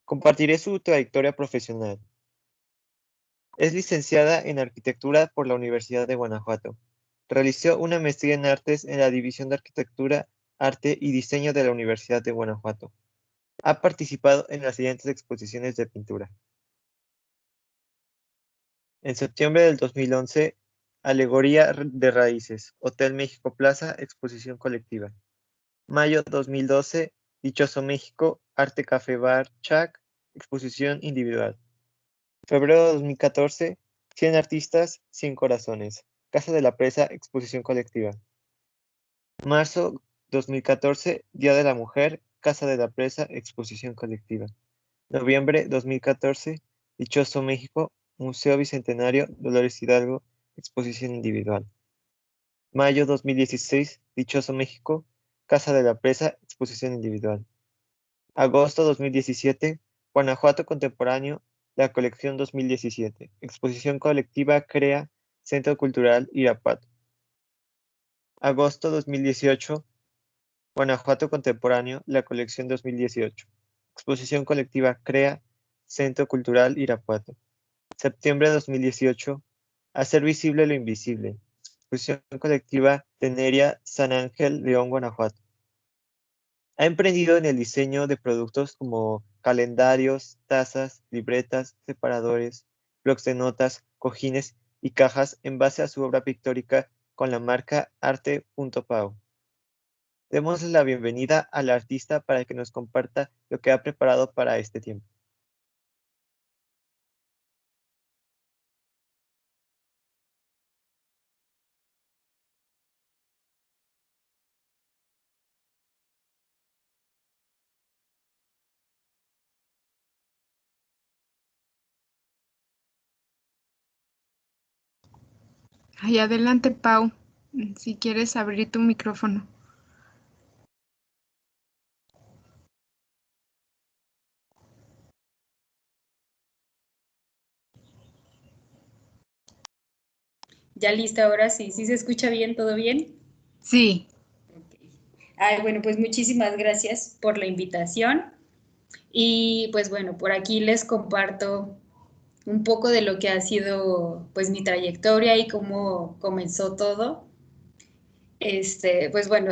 Compartiré su trayectoria profesional. Es licenciada en Arquitectura por la Universidad de Guanajuato. Realizó una maestría en Artes en la División de Arquitectura, Arte y Diseño de la Universidad de Guanajuato. Ha participado en las siguientes exposiciones de pintura. En septiembre del 2011, Alegoría de Raíces, Hotel México Plaza, exposición colectiva. Mayo 2012, Dichoso México, Arte Café Bar Chac, exposición individual. Febrero 2014, 100 artistas, 100 corazones, Casa de la Presa, exposición colectiva. Marzo 2014, Día de la Mujer, Casa de la Presa, exposición colectiva. Noviembre 2014, Dichoso México, Museo Bicentenario, Dolores Hidalgo, exposición individual. Mayo 2016, Dichoso México, Casa de la Presa, exposición individual. Agosto 2017, Guanajuato Contemporáneo, la colección 2017, exposición colectiva CREA, Centro Cultural Irapuato. Agosto 2018, Guanajuato Contemporáneo, la colección 2018, exposición colectiva CREA, Centro Cultural Irapuato. Septiembre 2018, Hacer visible lo invisible, exposición colectiva Teneria, San Ángel, León, Guanajuato. Ha emprendido en el diseño de productos como calendarios, tazas, libretas, separadores, blocs de notas, cojines y cajas en base a su obra pictórica con la marca Arte.pau. Démosle la bienvenida al artista para que nos comparta lo que ha preparado para este tiempo. Ay, adelante, Pau, si quieres abrir tu micrófono. Ya lista, ahora sí. ¿Sí se escucha bien? ¿Todo bien? Sí. Okay. Ay, bueno, pues muchísimas gracias por la invitación. Y pues bueno, por aquí les comparto un poco de lo que ha sido pues mi trayectoria y cómo comenzó todo. Pues bueno,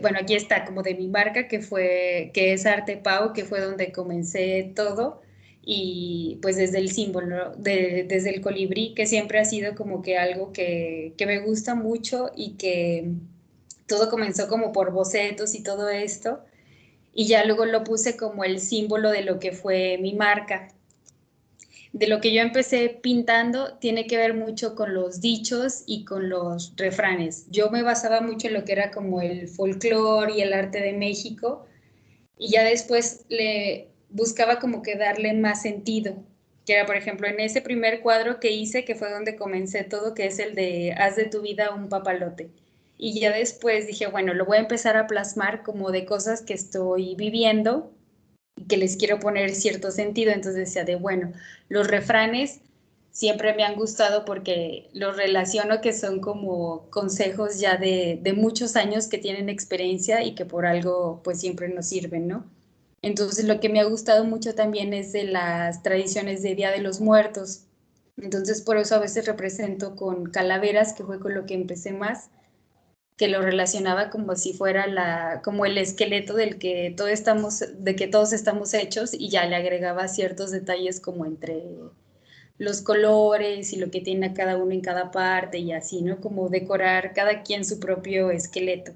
bueno, aquí está como de mi marca que es Arte Pau, que fue donde comencé todo. Y pues desde el símbolo, desde el colibrí, que siempre ha sido como que algo que me gusta mucho y que todo comenzó como por bocetos y todo esto. Y ya luego lo puse como el símbolo de lo que fue mi marca. De lo que yo empecé pintando tiene que ver mucho con los dichos y con los refranes. Yo me basaba mucho en lo que era como el folclore y el arte de México y ya después le buscaba como que darle más sentido, que era por ejemplo en ese primer cuadro que hice, que fue donde comencé todo, que es el de haz de tu vida un papalote. Y ya después dije, bueno, lo voy a empezar a plasmar como de cosas que estoy viviendo y que les quiero poner cierto sentido. Entonces decía de, bueno, los refranes siempre me han gustado porque los relaciono que son como consejos ya de muchos años que tienen experiencia y que por algo pues siempre nos sirven, ¿no? Entonces lo que me ha gustado mucho también es de las tradiciones de Día de los Muertos. Entonces por eso a veces represento con calaveras, que fue con lo que empecé más, que lo relacionaba como si fuera como el esqueleto de que todos estamos hechos, y ya le agregaba ciertos detalles como entre los colores y lo que tiene cada uno en cada parte y así, ¿no? Como decorar cada quien su propio esqueleto.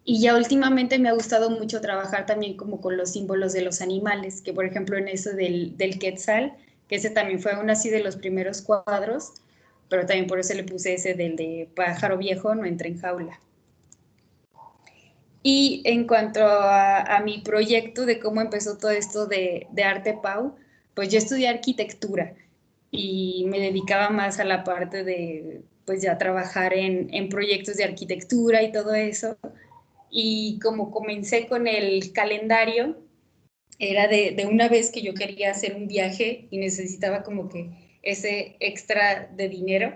Y ya últimamente me ha gustado mucho trabajar también como con los símbolos de los animales, que por ejemplo en eso del quetzal, que ese también fue aún así de los primeros cuadros, pero también por eso le puse ese del de pájaro viejo, no entra en jaula. Y en cuanto a mi proyecto de cómo empezó todo esto de Arte Pau, pues yo estudié arquitectura y me dedicaba más a la parte de, pues ya trabajar en proyectos de arquitectura y todo eso. Y como comencé con el calendario, era de una vez que yo quería hacer un viaje y necesitaba como que ese extra de dinero.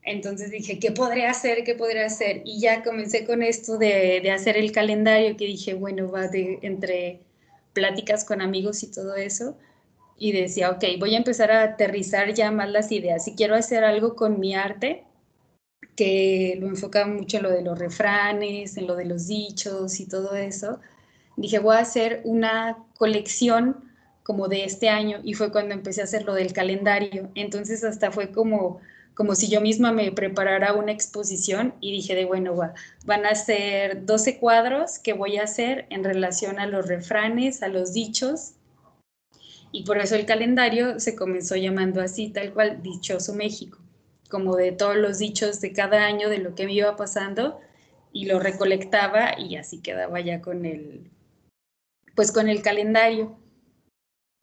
Entonces dije, ¿qué podría hacer? ¿Qué podría hacer? Y ya comencé con esto de hacer el calendario, que dije, bueno, va entre pláticas con amigos y todo eso, y decía, ok, voy a empezar a aterrizar ya más las ideas. Si quiero hacer algo con mi arte, que lo enfocaba mucho en lo de los refranes, en lo de los dichos y todo eso, dije, voy a hacer una colección como de este año, y fue cuando empecé a hacer lo del calendario. Entonces hasta fue como si yo misma me preparara una exposición, y dije de bueno, van a ser 12 cuadros que voy a hacer en relación a los refranes, a los dichos, y por eso el calendario se comenzó llamando así, tal cual, Dichoso México, como de todos los dichos de cada año, de lo que me iba pasando, y lo recolectaba, y así quedaba ya con pues con el calendario.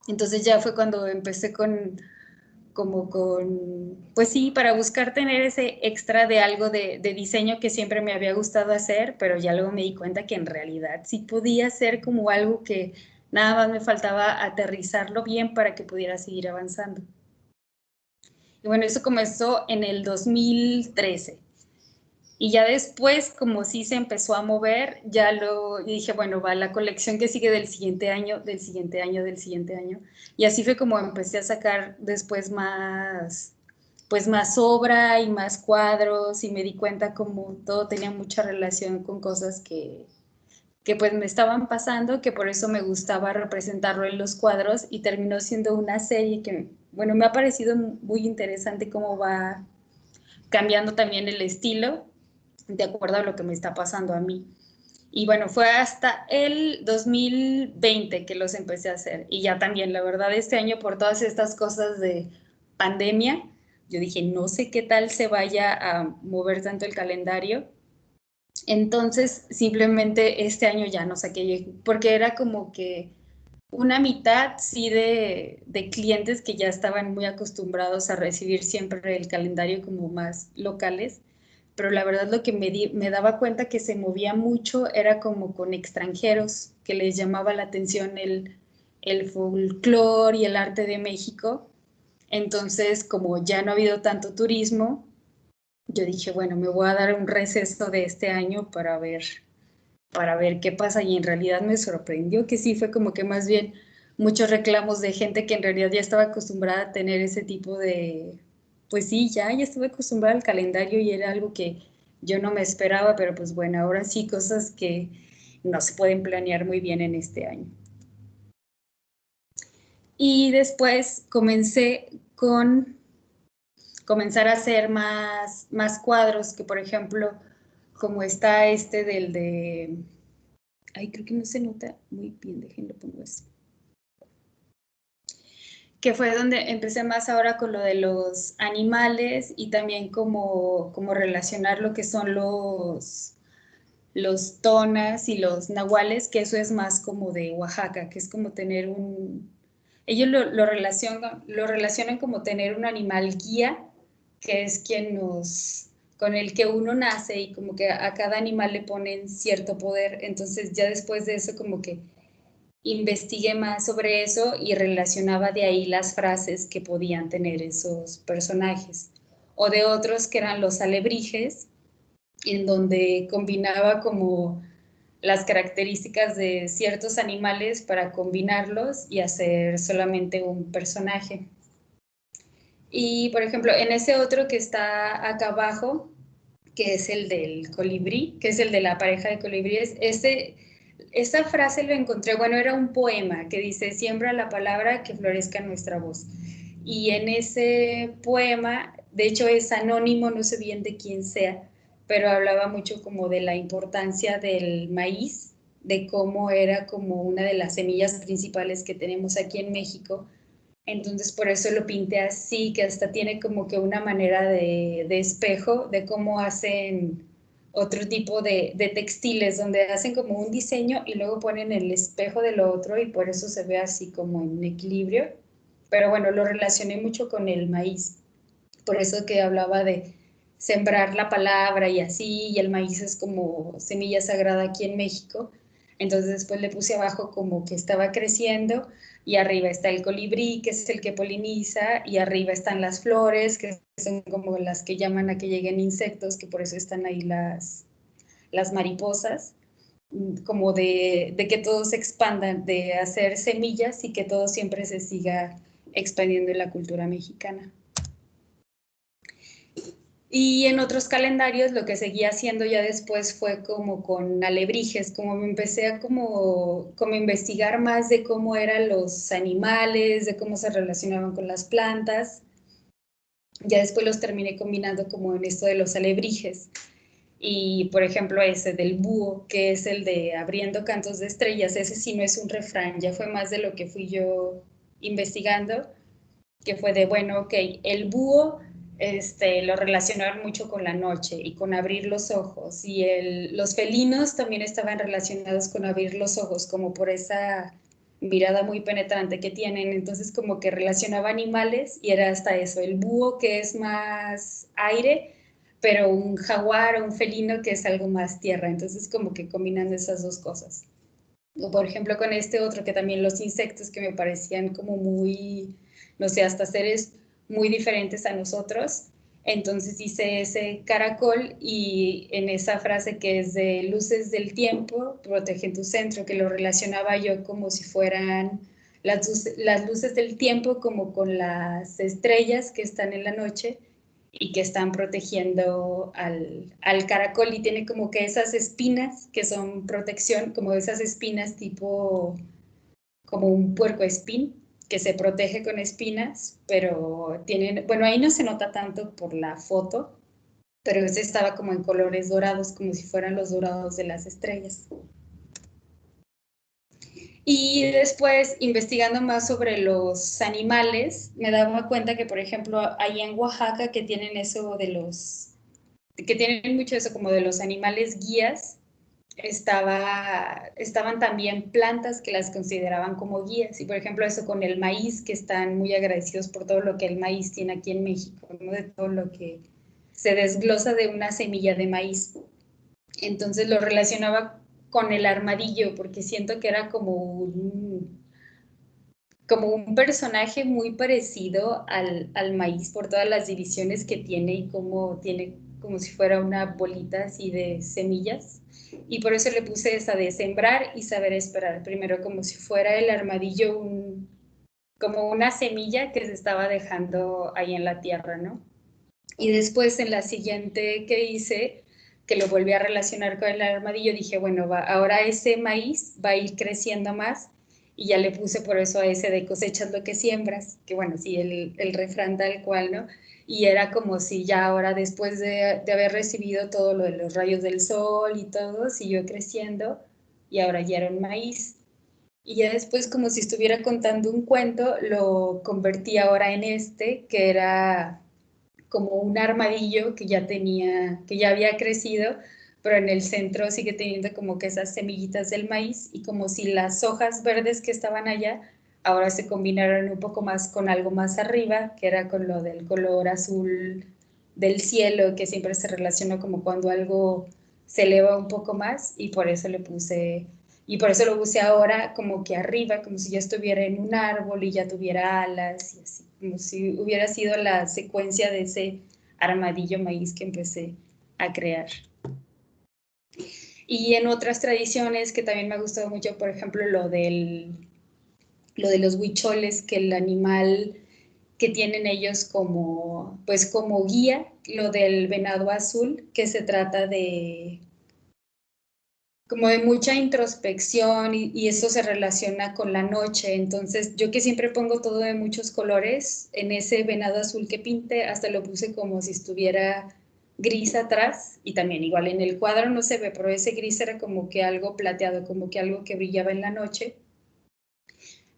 Entonces ya fue cuando empecé pues sí, para buscar tener ese extra de algo de diseño que siempre me había gustado hacer, pero ya luego me di cuenta que en realidad sí podía ser como algo que nada más me faltaba aterrizarlo bien para que pudiera seguir avanzando. Y bueno, eso comenzó en el 2013. Y ya después, como sí se empezó a mover, ya dije, bueno, va la colección que sigue del siguiente año, del siguiente año, del siguiente año. Y así fue como empecé a sacar después pues más obra y más cuadros, y me di cuenta como todo tenía mucha relación con cosas que pues me estaban pasando, que por eso me gustaba representarlo en los cuadros, y terminó siendo una serie que, bueno, me ha parecido muy interesante cómo va cambiando también el estilo de acuerdo a lo que me está pasando a mí. Y bueno, fue hasta el 2020 que los empecé a hacer. Y ya también, la verdad, este año por todas estas cosas de pandemia, yo dije, no sé qué tal se vaya a mover tanto el calendario. Entonces, simplemente este año ya no saqué, porque era como que una mitad, sí, de clientes que ya estaban muy acostumbrados a recibir siempre el calendario como más locales, pero la verdad lo que me daba cuenta que se movía mucho era como con extranjeros, que les llamaba la atención el folclore y el arte de México. Entonces, como ya no ha habido tanto turismo, yo dije, bueno, me voy a dar un receso de este año para ver qué pasa, y en realidad me sorprendió que sí, fue como que más bien muchos reclamos de gente que en realidad ya estaba acostumbrada a tener ese tipo pues sí, ya estaba acostumbrada al calendario, y era algo que yo no me esperaba, pero pues bueno, ahora sí, cosas que no se pueden planear muy bien en este año. Y después comencé con comenzar a hacer más cuadros, que por ejemplo, como está este del de... Ay, creo que no se nota muy bien, déjenlo pongo así. Que fue donde empecé más ahora con lo de los animales, y también como relacionar lo que son los tonas y los nahuales, que eso es más como de Oaxaca, que es como tener ellos lo relacionan como tener un animal guía, que es con el que uno nace, y como que a cada animal le ponen cierto poder. Entonces ya después de eso como que investigué más sobre eso, y relacionaba de ahí las frases que podían tener esos personajes. O de otros que eran los alebrijes, en donde combinaba como las características de ciertos animales para combinarlos y hacer solamente un personaje. Y por ejemplo, en ese otro que está acá abajo, que es el del colibrí, que es el de la pareja de colibríes, esa frase lo encontré, bueno, era un poema que dice, siembra la palabra que florezca nuestra voz. Y en ese poema, de hecho es anónimo, no sé bien de quién sea, pero hablaba mucho como de la importancia del maíz, de cómo era como una de las semillas principales que tenemos aquí en México. Entonces por eso lo pinté así, que hasta tiene como que una manera de espejo de cómo hacen otro tipo de textiles, donde hacen como un diseño y luego ponen el espejo de lo otro, y por eso se ve así como en equilibrio. Pero bueno, lo relacioné mucho con el maíz, por eso que hablaba de sembrar la palabra y así, y el maíz es como semilla sagrada aquí en México. Entonces después le puse abajo como que estaba creciendo, y arriba está el colibrí, que es el que poliniza, y arriba están las flores, que son como las que llaman a que lleguen insectos, que por eso están ahí las mariposas. como de que todos se expandan, de hacer semillas y que todo siempre se siga expandiendo en la cultura mexicana. Y en otros calendarios lo que seguía haciendo ya después fue como con alebrijes, como me empecé a como investigar más de cómo eran los animales, de cómo se relacionaban con las plantas. Ya después los terminé combinando como en esto de los alebrijes. Y, por ejemplo, ese del búho, que es el de Abriendo Cantos de Estrellas, ese sí no es un refrán, ya fue más de lo que fui yo investigando, que fue de, bueno, ok, el búho lo relacionaron mucho con la noche y con abrir los ojos, y los felinos también estaban relacionados con abrir los ojos, como por esa mirada muy penetrante que tienen, entonces como que relacionaba animales y era hasta eso, el búho que es más aire, pero un jaguar o un felino que es algo más tierra, entonces como que combinando esas dos cosas. O por ejemplo con este otro que también los insectos que me parecían como muy, no sé, hasta seres muy diferentes a nosotros. Entonces hice ese caracol y en esa frase que es de luces del tiempo, protegen tu centro, que lo relacionaba yo como si fueran las luces del tiempo como con las estrellas que están en la noche y que están protegiendo al caracol y tiene como que esas espinas que son protección, como esas espinas tipo como un puercoespín que se protege con espinas, pero tienen, bueno, ahí no se nota tanto por la foto, pero ese estaba como en colores dorados, como si fueran los dorados de las estrellas. Y después, investigando más sobre los animales, me daba cuenta que, por ejemplo, ahí en Oaxaca que tienen eso de que tienen mucho eso como de los animales guías, estaban también plantas que las consideraban como guías. Y por ejemplo, eso con el maíz, que están muy agradecidos por todo lo que el maíz tiene aquí en México, ¿no? De todo lo que se desglosa de una semilla de maíz. Entonces lo relacionaba con el armadillo, porque siento que era como un personaje muy parecido al maíz por todas las divisiones que tiene y cómo tiene como si fuera una bolita así de semillas. Y por eso le puse esa de sembrar y saber esperar. Primero como si fuera el armadillo como una semilla que se estaba dejando ahí en la tierra, ¿no? Y después en la siguiente que hice, que lo volví a relacionar con el armadillo, dije, bueno, ahora ese maíz va a ir creciendo más y ya le puse por eso a ese de cosechas lo que siembras, que bueno, sí, el refrán tal cual, ¿no? Y era como si ya ahora después de haber recibido todo lo de los rayos del sol y todo, siguió creciendo y ahora ya era un maíz. Y ya después, como si estuviera contando un cuento, lo convertí ahora en que era como un armadillo que ya había crecido, pero en el centro sigue teniendo como que esas semillitas del maíz y como si las hojas verdes que estaban allá ahora se combinaron un poco más con algo más arriba, que era con lo del color azul del cielo, que siempre se relaciona como cuando algo se eleva un poco más y por eso y por eso lo puse ahora como que arriba, como si ya estuviera en un árbol y ya tuviera alas y así, como si hubiera sido la secuencia de ese armadillo maíz que empecé a crear. Y en otras tradiciones que también me ha gustado mucho, por ejemplo, lo de los huicholes, que el animal que tienen ellos como, pues como guía, lo del venado azul, que se trata de como de mucha introspección y eso se relaciona con la noche. Entonces, yo que siempre pongo todo de muchos colores, en ese venado azul que pinte, hasta lo puse como si estuviera gris atrás y también igual en el cuadro no se ve, pero ese gris era como que algo plateado, como que algo que brillaba en la noche.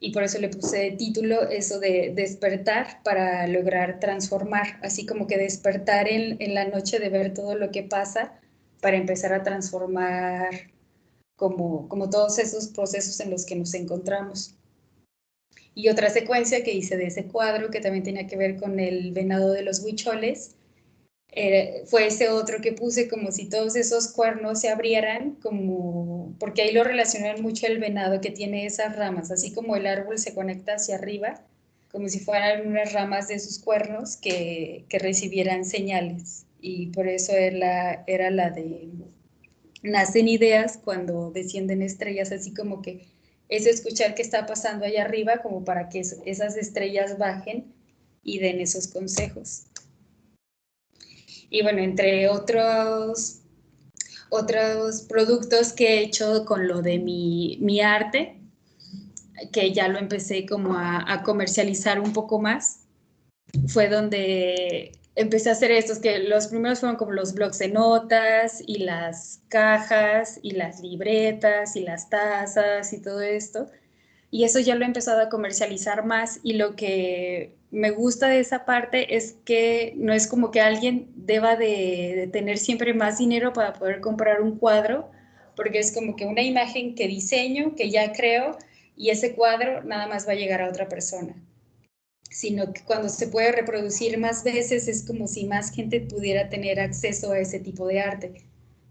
Y por eso le puse de título eso de despertar para lograr transformar, así como que despertar en la noche de ver todo lo que pasa para empezar a transformar como todos esos procesos en los que nos encontramos. Y otra secuencia que hice de ese cuadro, que también tenía que ver con el venado de los huicholes, fue ese otro que puse como si todos esos cuernos se abrieran, como, porque ahí lo relacionan mucho el venado que tiene esas ramas, así como el árbol se conecta hacia arriba, como si fueran unas ramas de sus cuernos que recibieran señales. Y por eso era la de nacen ideas cuando descienden estrellas, así como que es escuchar qué está pasando allá arriba como para que esas estrellas bajen y den esos consejos. Y bueno, entre otros productos que he hecho con lo de mi arte, que ya lo empecé como a comercializar un poco más, fue donde empecé a hacer estos, que los primeros fueron como los blocs de notas y las cajas y las libretas y las tazas y todo esto. Y eso ya lo he empezado a comercializar más, y lo que me gusta de esa parte es que no es como que alguien deba de tener siempre más dinero para poder comprar un cuadro, porque es como que una imagen que diseño, que ya creo, y ese cuadro nada más va a llegar a otra persona, sino que cuando se puede reproducir más veces es como si más gente pudiera tener acceso a ese tipo de arte,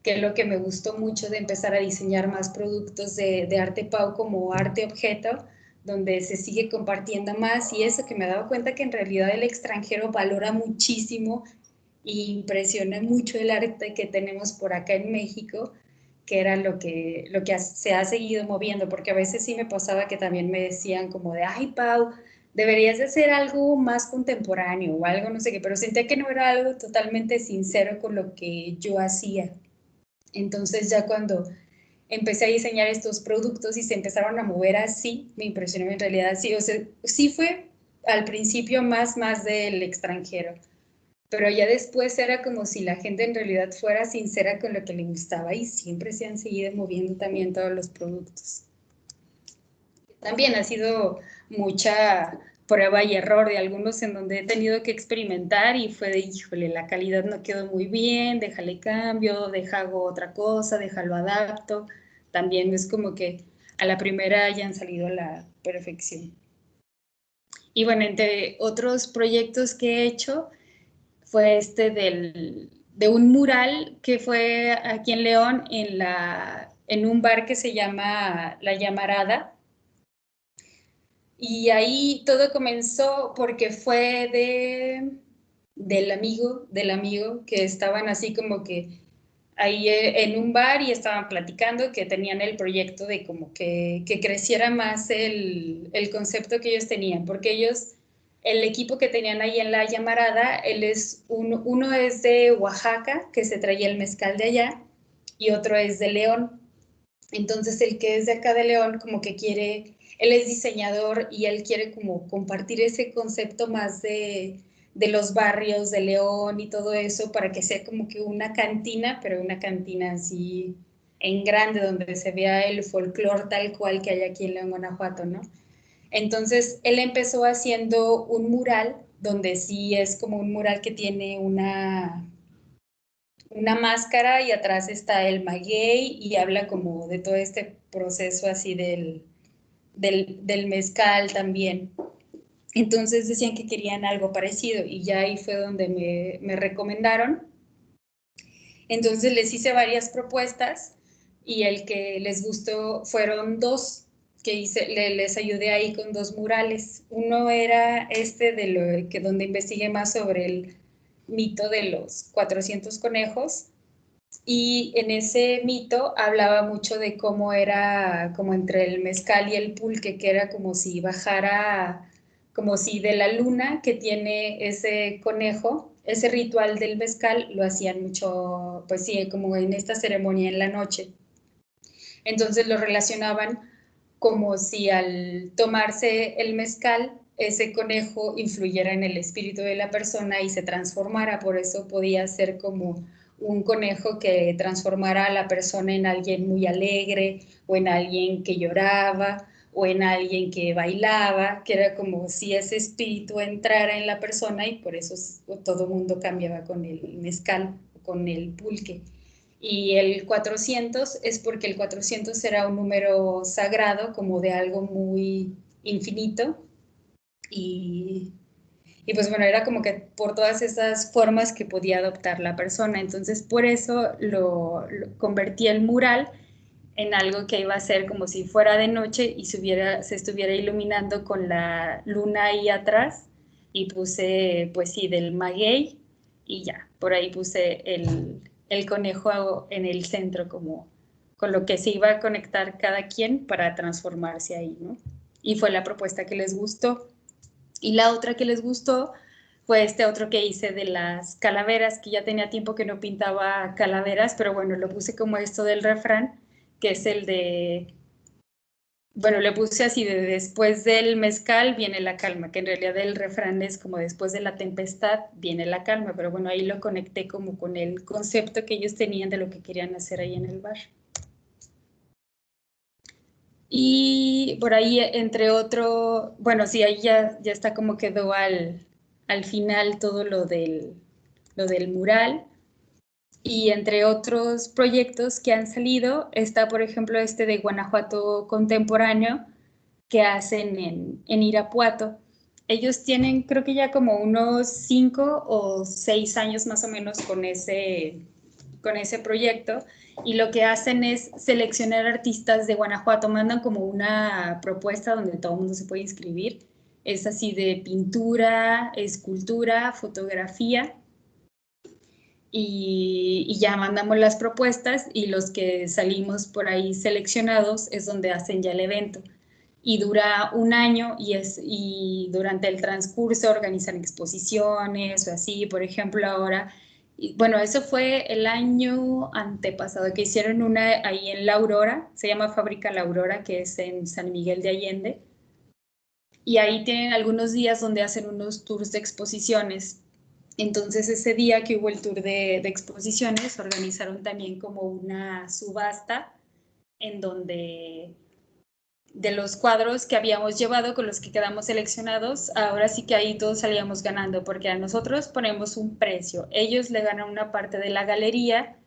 que es lo que me gustó mucho de empezar a diseñar más productos de Arte Pau como arte objeto, donde se sigue compartiendo más, y eso que me he dado cuenta que en realidad el extranjero valora muchísimo e impresiona mucho el arte que tenemos por acá en México, que era lo que se ha seguido moviendo, porque a veces sí me pasaba que también me decían como de, ay, Pau, deberías de hacer algo más contemporáneo o algo, no sé qué, pero sentía que no era algo totalmente sincero con lo que yo hacía. Entonces ya cuando empecé a diseñar estos productos y se empezaron a mover así, me impresionó en realidad, sí, o sea, sí fue al principio más del extranjero, pero ya después era como si la gente en realidad fuera sincera con lo que le gustaba, y siempre se han seguido moviendo también todos los productos. También ha sido mucha prueba y error de algunos en donde he tenido que experimentar y fue de, híjole, la calidad no quedó muy bien, déjale cambio, hago otra cosa, déjalo adapto. También es como que a la primera hayan salido a la perfección. Y bueno, entre otros proyectos que he hecho fue de un mural que fue aquí en León en un bar que se llama La Llamarada. Y ahí todo comenzó porque fue del amigo, que estaban así como que ahí en un bar y estaban platicando que tenían el proyecto de como que creciera más el concepto que ellos tenían, porque ellos, el equipo que tenían ahí en La Llamarada, uno es de Oaxaca, que se traía el mezcal de allá, y otro es de León. Entonces el que es de acá de León como que él es diseñador y él quiere como compartir ese concepto más de los barrios de León y todo eso, para que sea como que una cantina, pero una cantina así en grande, donde se vea el folclore tal cual que hay aquí en León, Guanajuato, ¿no? Entonces él empezó haciendo un mural, donde sí es como un mural que tiene una máscara y atrás está el maguey, y habla como de todo este proceso así del mezcal también. Entonces decían que querían algo parecido, y ya ahí fue donde me recomendaron. Entonces les hice varias propuestas y el que les gustó fueron dos que les ayudé ahí con dos murales. Uno era donde investigué más sobre el mito de los 400 conejos, y en ese mito hablaba mucho de cómo era como entre el mezcal y el pulque, que era como si bajara, como si de la luna que tiene ese conejo, ese ritual del mezcal lo hacían mucho, pues sí, como en esta ceremonia en la noche. Entonces lo relacionaban como si al tomarse el mezcal, ese conejo influyera en el espíritu de la persona y se transformara. Por eso podía ser como un conejo que transformara a la persona en alguien muy alegre, o en alguien que lloraba, o en alguien que bailaba, que era como si ese espíritu entrara en la persona, y por eso todo el mundo cambiaba con el mezcal, con el pulque. Y el 400 es porque el 400 era un número sagrado, como de algo muy infinito, y, y pues bueno, era como que por todas esas formas que podía adoptar la persona. Entonces por eso lo convertí el mural en algo que iba a ser como si fuera de noche y se estuviera iluminando con la luna ahí atrás, y puse pues sí del maguey, y ya, por ahí puse el conejo en el centro, como con lo que se iba a conectar cada quien para transformarse ahí, ¿no? Y fue la propuesta que les gustó. Y la otra que les gustó fue este otro que hice de las calaveras, que ya tenía tiempo que no pintaba calaveras, pero bueno, lo puse como esto del refrán, que es el de, bueno, le puse así de después del mezcal viene la calma, que en realidad el refrán es como después de la tempestad viene la calma, pero bueno, ahí lo conecté como con el concepto que ellos tenían de lo que querían hacer ahí en el bar. Y por ahí, entre otro, bueno, sí, ahí ya está como quedó al final todo lo del mural. Y entre otros proyectos que han salido, está, por ejemplo, este de Guanajuato Contemporáneo, que hacen en Irapuato. Ellos tienen, creo que ya como unos 5 o 6 años más o menos con ese proyecto, y lo que hacen es seleccionar artistas de Guanajuato, mandan como una propuesta donde todo el mundo se puede inscribir, es así de pintura, escultura, fotografía, y ya mandamos las propuestas y los que salimos por ahí seleccionados es donde hacen ya el evento. Y dura un año y durante el transcurso organizan exposiciones o así, por ejemplo, ahora, bueno, eso fue el año antepasado, que hicieron una ahí en La Aurora, se llama Fábrica La Aurora, que es en San Miguel de Allende, y ahí tienen algunos días donde hacen unos tours de exposiciones. Entonces ese día que hubo el tour de exposiciones, organizaron también como una subasta en donde de los cuadros que habíamos llevado con los que quedamos seleccionados, ahora sí que ahí todos salíamos ganando, porque a nosotros ponemos un precio, ellos le ganan una parte de la galería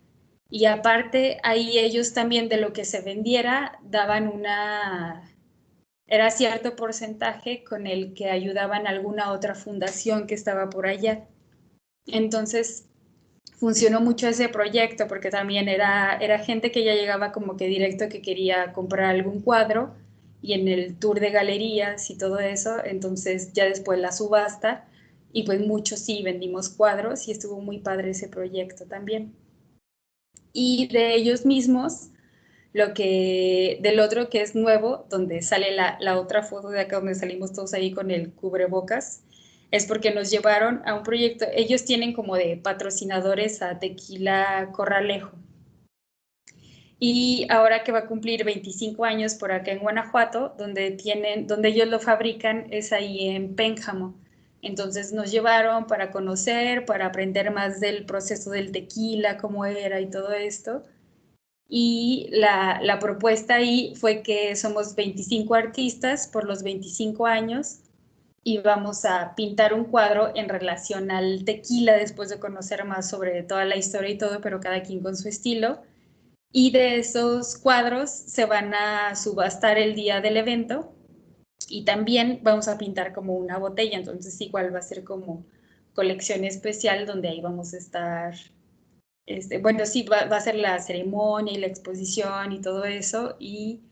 y aparte ahí ellos también de lo que se vendiera daban era cierto porcentaje con el que ayudaban a alguna otra fundación que estaba por allá. Entonces funcionó mucho ese proyecto porque también era gente que ya llegaba como que directo que quería comprar algún cuadro, y en el tour de galerías y todo eso, entonces ya después la subasta, y pues muchos sí vendimos cuadros y estuvo muy padre ese proyecto también. Y de ellos mismos, del otro que es nuevo, donde sale la otra foto de acá donde salimos todos ahí con el cubrebocas, es porque nos llevaron a un proyecto, ellos tienen como de patrocinadores a Tequila Corralejo. Y ahora que va a cumplir 25 años por acá en Guanajuato, donde ellos lo fabrican, es ahí en Pénjamo. Entonces nos llevaron para conocer, para aprender más del proceso del tequila, cómo era y todo esto. Y la propuesta ahí fue que somos 25 artistas por los 25 años y vamos a pintar un cuadro en relación al tequila después de conocer más sobre toda la historia y todo, pero cada quien con su estilo. Y de esos cuadros se van a subastar el día del evento y también vamos a pintar como una botella, entonces igual va a ser como colección especial donde ahí vamos a estar. Bueno, sí, va a ser la ceremonia y la exposición y todo eso, y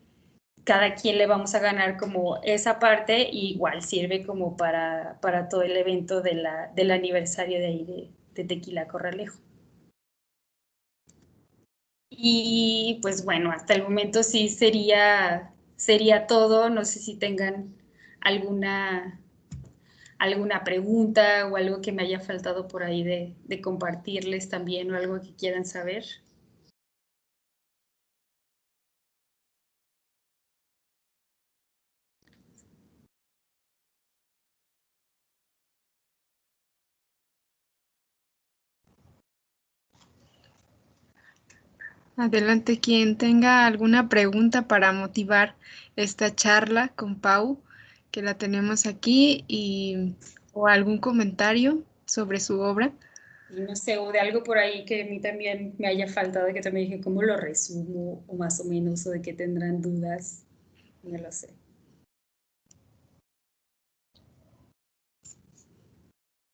cada quien le vamos a ganar como esa parte, y igual sirve como para todo el evento del aniversario de ahí de Tequila Corralejo. Y pues bueno, hasta el momento sí sería todo. No sé si tengan alguna pregunta o algo que me haya faltado por ahí de compartirles también, o algo que quieran saber. Adelante, quien tenga alguna pregunta para motivar esta charla con Pau, que la tenemos aquí, o algún comentario sobre su obra. Y no sé, o de algo por ahí que a mí también me haya faltado, que también dije, ¿cómo lo resumo? O más o menos, o de que tendrán dudas, no lo sé.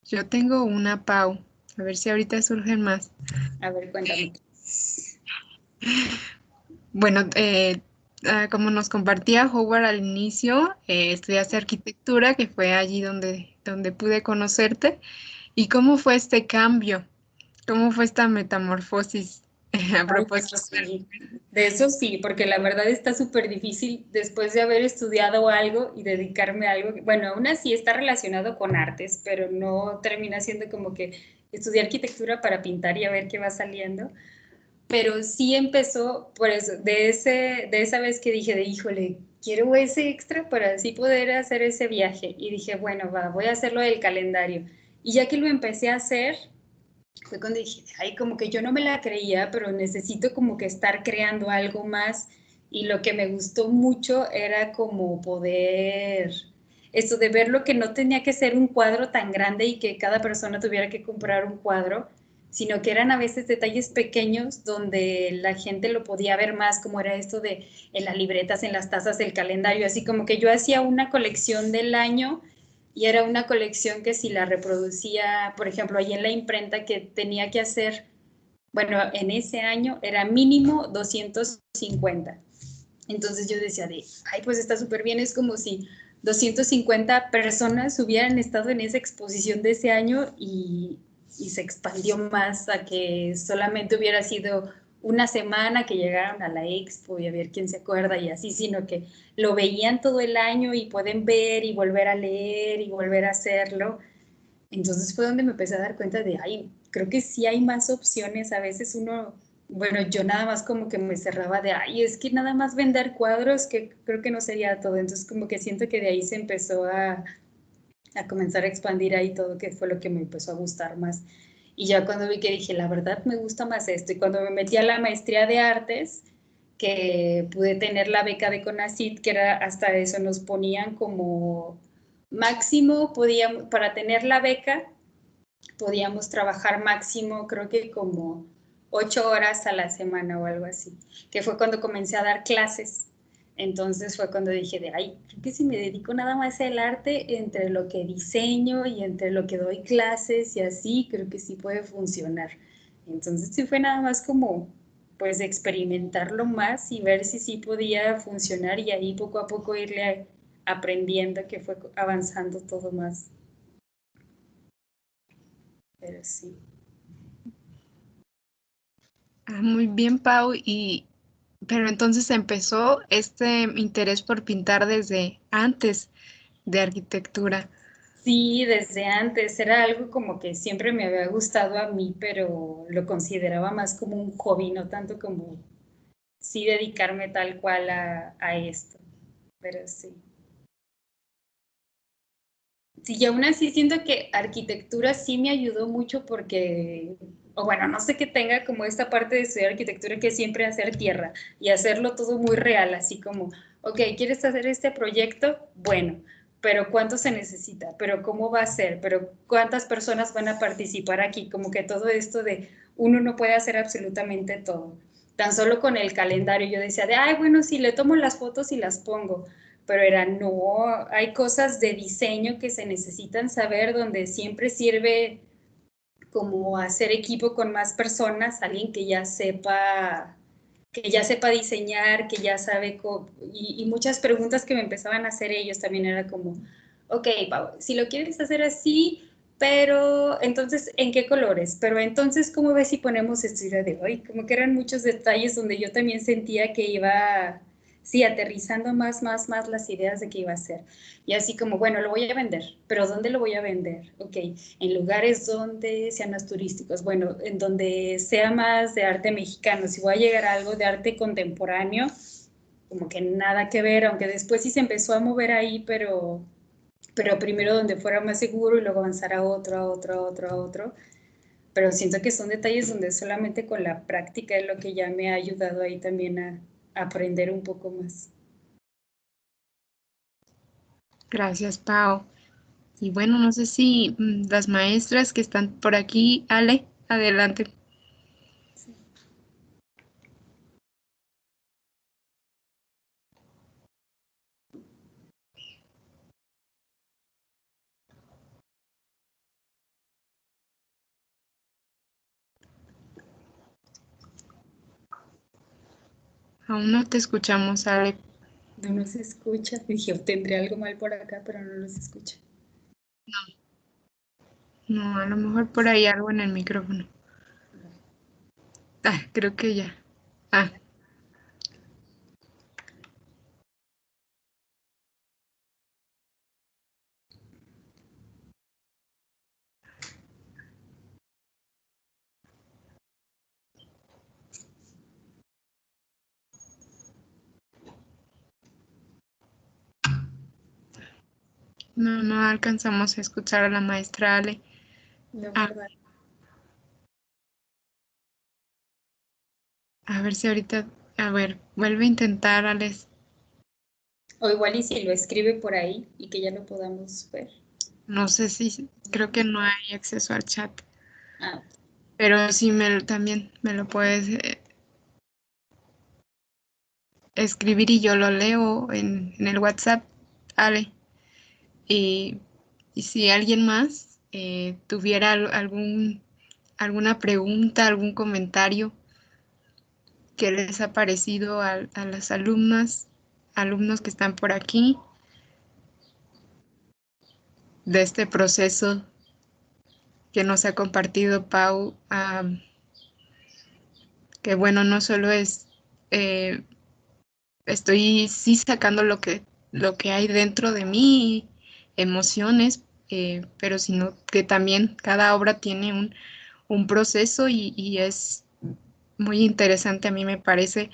Yo tengo una, Pau, a ver si ahorita surgen más. A ver, cuéntame. Bueno, como nos compartía Howard al inicio, estudiaste arquitectura, que fue allí donde pude conocerte. ¿Y cómo fue este cambio ¿Cómo fue esta metamorfosis a Ay, bueno, propósito? sí, de eso sí, porque la verdad está súper difícil después de haber estudiado algo y dedicarme a algo. Bueno, aún así está relacionado con artes, pero no termina siendo como que estudiar arquitectura para pintar y a ver qué va saliendo. Pero sí empezó por eso, de esa vez que dije de híjole, quiero ese extra para así poder hacer ese viaje. Y dije, bueno, va, voy a hacerlo del calendario. Y ya que lo empecé a hacer, fue cuando dije, ay, como que yo no me la creía, pero necesito como que estar creando algo más. Y lo que me gustó mucho era como poder, eso de ver lo que no tenía que ser un cuadro tan grande y que cada persona tuviera que comprar un cuadro, sino que eran a veces detalles pequeños donde la gente lo podía ver más, como era esto de en las libretas, en las tazas del calendario, así como que yo hacía una colección del año y era una colección que si la reproducía, por ejemplo, ahí en la imprenta que tenía que hacer, bueno, en ese año era mínimo 250. Entonces yo decía de, ay, pues está súper bien, es como si 250 personas hubieran estado en esa exposición de ese año y se expandió más a que solamente hubiera sido una semana que llegaron a la expo y a ver quién se acuerda y así, sino que lo veían todo el año y pueden ver y volver a leer y volver a hacerlo. Entonces fue donde me empecé a dar cuenta de, ay, creo que sí hay más opciones. A veces uno, bueno, yo nada más como que me cerraba de, ay, es que nada más vender cuadros, que creo que no sería todo. Entonces como que siento que de ahí se empezó a comenzar a expandir ahí todo, que fue lo que me empezó a gustar más. Y ya cuando vi que dije, la verdad me gusta más esto. Y cuando me metí a la maestría de artes, que pude tener la beca de CONACYT, que era hasta eso, nos ponían como máximo, podíamos, para tener la beca, podíamos trabajar máximo, creo que como 8 horas a la semana o algo así, que fue cuando comencé a dar clases. Entonces fue cuando dije de, ay, creo que si me dedico nada más al arte, entre lo que diseño y entre lo que doy clases y así, creo que sí puede funcionar. Entonces sí fue nada más como, pues, experimentarlo más y ver si sí podía funcionar y ahí poco a poco irle aprendiendo que fue avanzando todo más. Pero sí. Muy bien, Pau. Pero entonces empezó este interés por pintar desde antes de arquitectura. Sí, desde antes era algo como que siempre me había gustado a mí, pero lo consideraba más como un hobby, no tanto como sí dedicarme tal cual a esto. Pero sí. Sí, y aún así siento que arquitectura sí me ayudó mucho porque, o bueno, no sé que tenga como esta parte de estudiar arquitectura que es siempre hacer tierra y hacerlo todo muy real, así como, ok, ¿quieres hacer este proyecto? Bueno, pero ¿cuánto se necesita? ¿Pero cómo va a ser? ¿Pero cuántas personas van a participar aquí? Como que todo esto de uno no puede hacer absolutamente todo. Tan solo con el calendario yo decía de, ay, bueno, sí, le tomo las fotos y las pongo, pero era no, hay cosas de diseño que se necesitan saber donde siempre sirve como hacer equipo con más personas, alguien que ya sepa diseñar, que ya sabe, y muchas preguntas que me empezaban a hacer ellos también era como, ok, Pau, si lo quieres hacer así, pero entonces, ¿en qué colores? Pero entonces, ¿cómo ves si ponemos esto de hoy? Como que eran muchos detalles donde yo también sentía que iba, sí, aterrizando más las ideas de qué iba a hacer. Y así como, bueno, lo voy a vender, pero ¿dónde lo voy a vender? Ok, en lugares donde sean más turísticos, bueno, en donde sea más de arte mexicano, si voy a llegar a algo de arte contemporáneo, como que nada que ver, aunque después sí se empezó a mover ahí, pero primero donde fuera más seguro y luego avanzar a otro, a otro, a otro, a otro. Pero siento que son detalles donde solamente con la práctica es lo que ya me ha ayudado ahí también a aprender un poco más. Gracias, Pau. Y bueno, no sé si las maestras que están por aquí, Ale, adelante. Sí. Aún no te escuchamos, Ale. No nos escucha. Dije, tendré algo mal por acá, pero no nos escucha. No, a lo mejor por ahí algo en el micrófono. Creo que ya. Ah, no alcanzamos a escuchar a la maestra Ale. No, Ah, ¿verdad? a ver si ahorita, a ver, vuelve a intentar, Alex. O igual y si lo escribe por ahí y que ya lo podamos ver. No sé si, creo que no hay acceso al chat, Ah, pero sí también me lo puedes escribir y yo lo leo en el WhatsApp, Ale. Y, y si alguien más tuviera alguna pregunta, algún comentario que les ha parecido a las alumnos que están por aquí de este proceso que nos ha compartido Pau, que bueno, no solo es, eh, estoy sí sacando lo que hay dentro de mí, emociones, pero sino que también cada obra tiene un proceso y es muy interesante, a mí me parece,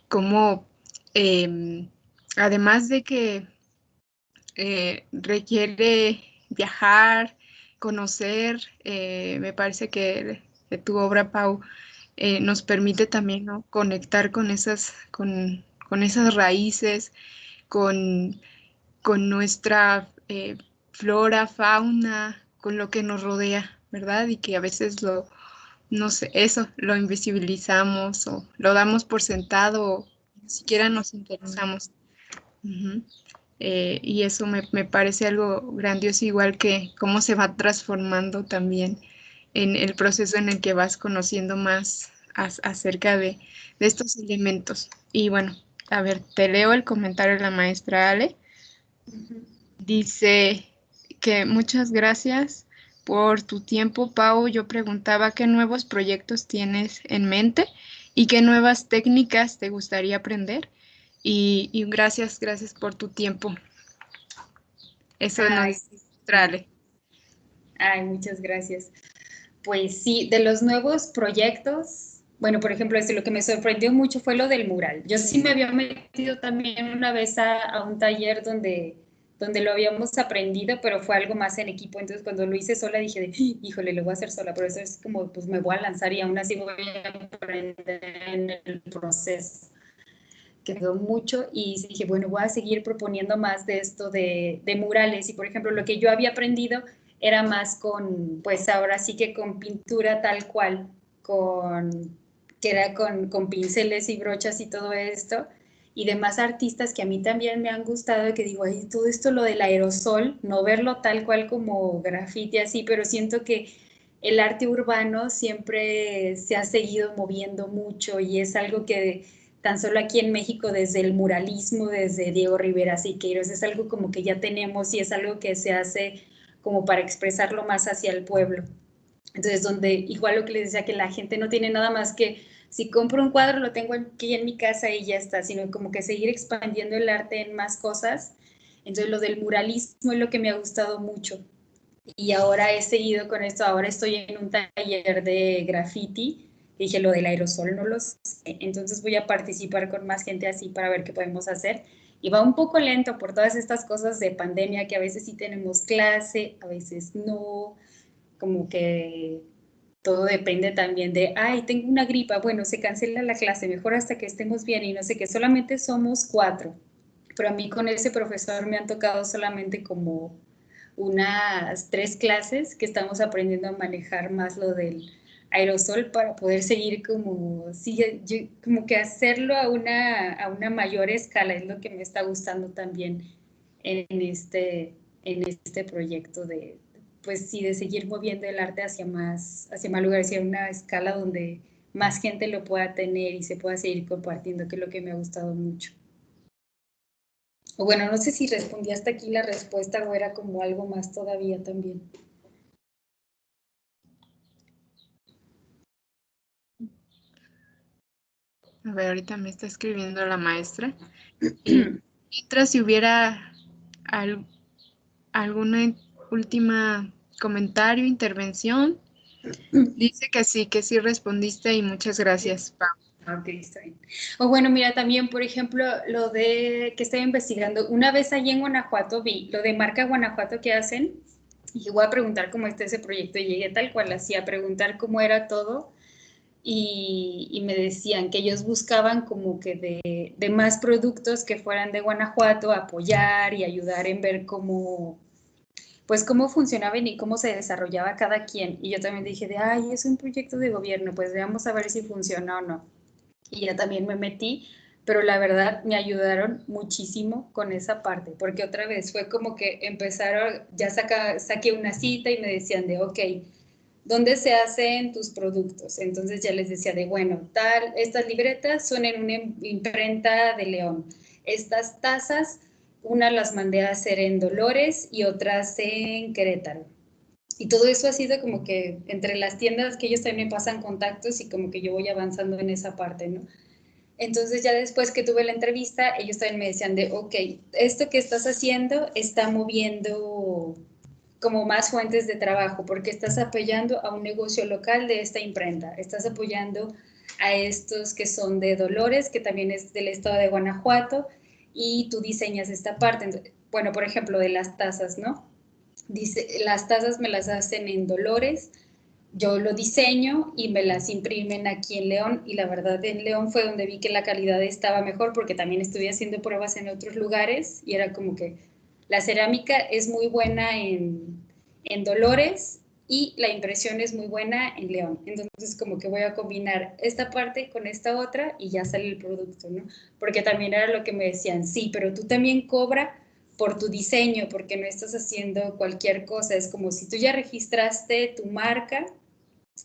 como además de que requiere viajar, conocer, me parece que tu obra, Pau, nos permite también, ¿no?, conectar con esas raíces, con, con nuestra flora, fauna, con lo que nos rodea, ¿verdad? Y que a veces no sé, eso lo invisibilizamos o lo damos por sentado o ni siquiera nos interesamos. Ujú. Y eso me parece algo grandioso, igual que cómo se va transformando también en el proceso en el que vas conociendo más acerca de estos elementos. Y bueno, a ver, te leo el comentario de la maestra Ale. ujú. Dice que muchas gracias por tu tiempo, Pau. Yo preguntaba qué nuevos proyectos tienes en mente y qué nuevas técnicas te gustaría aprender. Y gracias por tu tiempo. Eso nos Ay, dice sí. Ale. Ay, muchas gracias. Pues sí, de los nuevos proyectos, bueno, por ejemplo, lo que me sorprendió mucho fue lo del mural. Yo sí me había metido también una vez a un taller donde lo habíamos aprendido, pero fue algo más en equipo. Entonces, cuando lo hice sola, dije, híjole, lo voy a hacer sola, pero eso es como, pues me voy a lanzar y aún así voy a aprender en el proceso. Quedó mucho y dije, bueno, voy a seguir proponiendo más de esto de murales. Y, por ejemplo, lo que yo había aprendido era más con, pues ahora sí que con pintura tal cual, que era con pinceles y brochas y todo esto, y demás artistas que a mí también me han gustado, que digo, ay, todo esto lo del aerosol, no verlo tal cual como grafiti así, pero siento que el arte urbano siempre se ha seguido moviendo mucho y es algo que tan solo aquí en México desde el muralismo, desde Diego Rivera Siqueiros, es algo como que ya tenemos y es algo que se hace como para expresarlo más hacia el pueblo. Entonces, donde igual lo que les decía, que la gente no tiene nada más que, si compro un cuadro lo tengo aquí en mi casa y ya está, sino como que seguir expandiendo el arte en más cosas. Entonces, lo del muralismo es lo que me ha gustado mucho. Y ahora he seguido con esto, ahora estoy en un taller de graffiti, dije lo del aerosol no lo sé, entonces voy a participar con más gente así para ver qué podemos hacer. Y va un poco lento por todas estas cosas de pandemia, que a veces sí tenemos clase, a veces no, como que todo depende también de, ay, tengo una gripa, bueno, se cancela la clase, mejor hasta que estemos bien y no sé qué, solamente somos 4, pero a mí con ese profesor me han tocado solamente como unas 3 clases que estamos aprendiendo a manejar más lo del aerosol para poder seguir como, sí, como que hacerlo a una mayor escala, es lo que me está gustando también en en este proyecto de, pues sí, de seguir moviendo el arte hacia más lugares, hacia una escala donde más gente lo pueda tener y se pueda seguir compartiendo, que es lo que me ha gustado mucho. O bueno, no sé si respondí hasta aquí la respuesta o era como algo más todavía también. A ver, ahorita me está escribiendo la maestra. Mientras, si hubiera alguna última comentario, intervención, dice que sí respondiste y muchas gracias, Pau. Ok, está bien. O bueno, mira, también, por ejemplo, lo de que estoy investigando, una vez allí en Guanajuato vi lo de marca Guanajuato que hacen, y voy a preguntar cómo está ese proyecto, y llegué tal cual así a preguntar cómo era todo, y me decían que ellos buscaban como que de más productos que fueran de Guanajuato, apoyar y ayudar en ver cómo, pues cómo funcionaban y cómo se desarrollaba cada quien. Y yo también dije ay, es un proyecto de gobierno, pues veamos a ver si funciona o no. Y ya también me metí, pero la verdad me ayudaron muchísimo con esa parte, porque otra vez fue como que empezaron, ya saqué una cita y me decían ok, ¿dónde se hacen tus productos? Entonces ya les decía bueno, estas libretas son en una imprenta de León, estas tazas, una las mandé a hacer en Dolores y otras en Querétaro. Y todo eso ha sido como que entre las tiendas que ellos también me pasan contactos y como que yo voy avanzando en esa parte, ¿no? Entonces ya después que tuve la entrevista, ellos también me decían ok, esto que estás haciendo está moviendo como más fuentes de trabajo, porque estás apoyando a un negocio local de esta imprenta, estás apoyando a estos que son de Dolores, que también es del estado de Guanajuato, y tú diseñas esta parte. Entonces, bueno, por ejemplo, de las tazas, ¿no? Dice, las tazas me las hacen en Dolores, yo lo diseño y me las imprimen aquí en León, y la verdad en León fue donde vi que la calidad estaba mejor, porque también estuve haciendo pruebas en otros lugares y era como que la cerámica es muy buena en Dolores y la impresión es muy buena en León. Entonces como que voy a combinar esta parte con esta otra y ya sale el producto, ¿no? Porque también era lo que me decían, sí, pero tú también cobra por tu diseño, porque no estás haciendo cualquier cosa. Es como si tú ya registraste tu marca,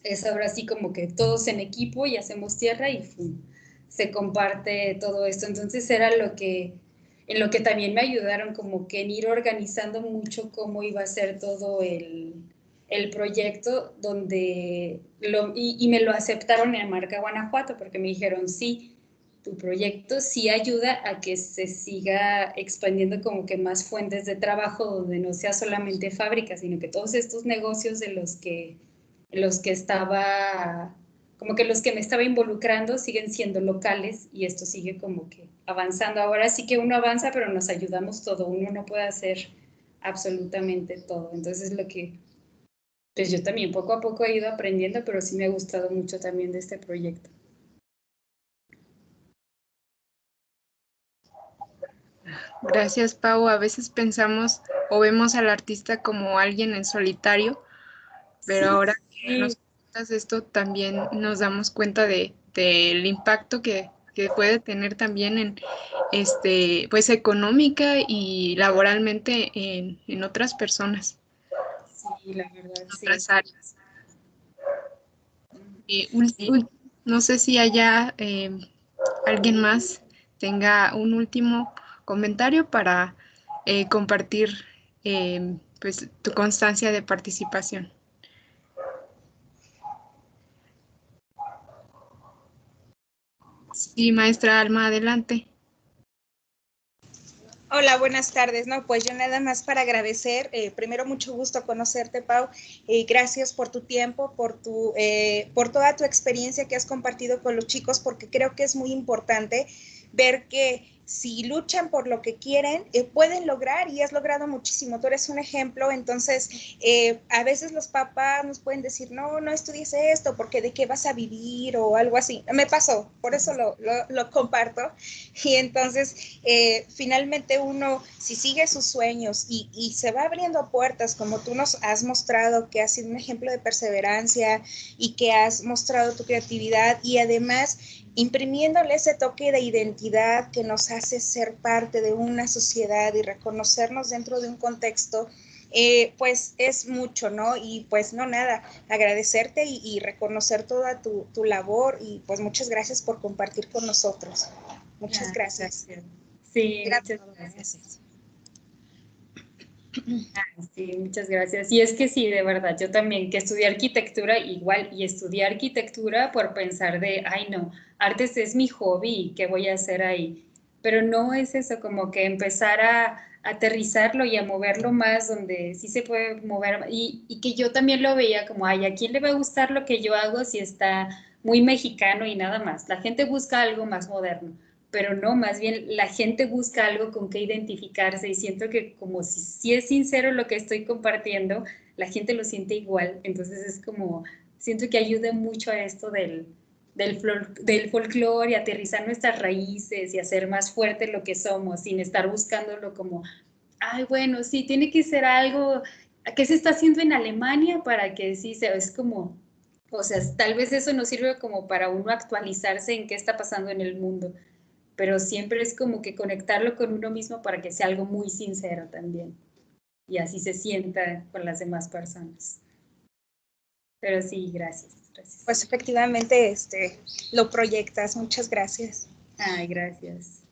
es ahora sí como que todos en equipo y hacemos tierra y ¡fum!, se comparte todo esto. Entonces era en lo que también me ayudaron como que en ir organizando mucho cómo iba a ser todo el proyecto, y me lo aceptaron en Marca Guanajuato, porque me dijeron, sí, tu proyecto sí ayuda a que se siga expandiendo como que más fuentes de trabajo, donde no sea solamente fábrica, sino que todos estos negocios de los que estaba, como que los que me estaba involucrando siguen siendo locales, y esto sigue como que avanzando. Ahora sí que uno avanza, pero nos ayudamos todo, uno no puede hacer absolutamente todo. Entonces lo que, pues yo también poco a poco he ido aprendiendo, pero sí me ha gustado mucho también de este proyecto. Gracias, Pau. A veces pensamos o vemos al artista como alguien en solitario, pero ahora que nos cuentas esto, también nos damos cuenta del impacto que puede tener también en pues económica y laboralmente en otras personas, Sí, la verdad, en sí. otras áreas. No sé si haya alguien más tenga un último comentario para compartir pues tu constancia de participación. Sí, maestra Alma, adelante. Hola, buenas tardes. No, pues yo nada más para agradecer, primero mucho gusto conocerte, Pau, gracias por tu tiempo, por toda tu experiencia que has compartido con los chicos, porque creo que es muy importante ver que si luchan por lo que quieren, pueden lograr, y has logrado muchísimo. Tú eres un ejemplo. Entonces, a veces los papás nos pueden decir, no estudies esto, porque de qué vas a vivir o algo así. Me pasó, por eso lo comparto. Y entonces, finalmente uno, si sigue sus sueños y se va abriendo puertas, como tú nos has mostrado, que has sido un ejemplo de perseverancia y que has mostrado tu creatividad, y además imprimiéndole ese toque de identidad que nos hace ser parte de una sociedad y reconocernos dentro de un contexto, pues es mucho, ¿no? Y pues no, nada, agradecerte y reconocer toda tu labor, y pues muchas gracias por compartir con nosotros. Muchas gracias. Sí, muchas gracias. Sí, muchas gracias. Y es que sí, de verdad, yo también que estudié arquitectura igual y estudié arquitectura por pensar de, ay no, artes es mi hobby, ¿qué voy a hacer ahí? Pero no es eso, como que empezar a aterrizarlo y a moverlo más donde sí se puede mover y que yo también lo veía como, ay, ¿a quién le va a gustar lo que yo hago si está muy mexicano y nada más? La gente busca algo más moderno, pero no, más bien la gente busca algo con que identificarse y siento que como si es sincero lo que estoy compartiendo, la gente lo siente igual, entonces es como, siento que ayuda mucho a esto del folclore y aterrizar nuestras raíces y hacer más fuerte lo que somos sin estar buscándolo como, ay, bueno, sí, tiene que ser algo que se está haciendo en Alemania para que sí sea, es como, o sea, tal vez eso nos sirve como para uno actualizarse en qué está pasando en el mundo, pero siempre es como que conectarlo con uno mismo para que sea algo muy sincero también y así se sienta con las demás personas. Pero sí, gracias, gracias. Pues efectivamente lo proyectas. Muchas gracias. Ay, gracias.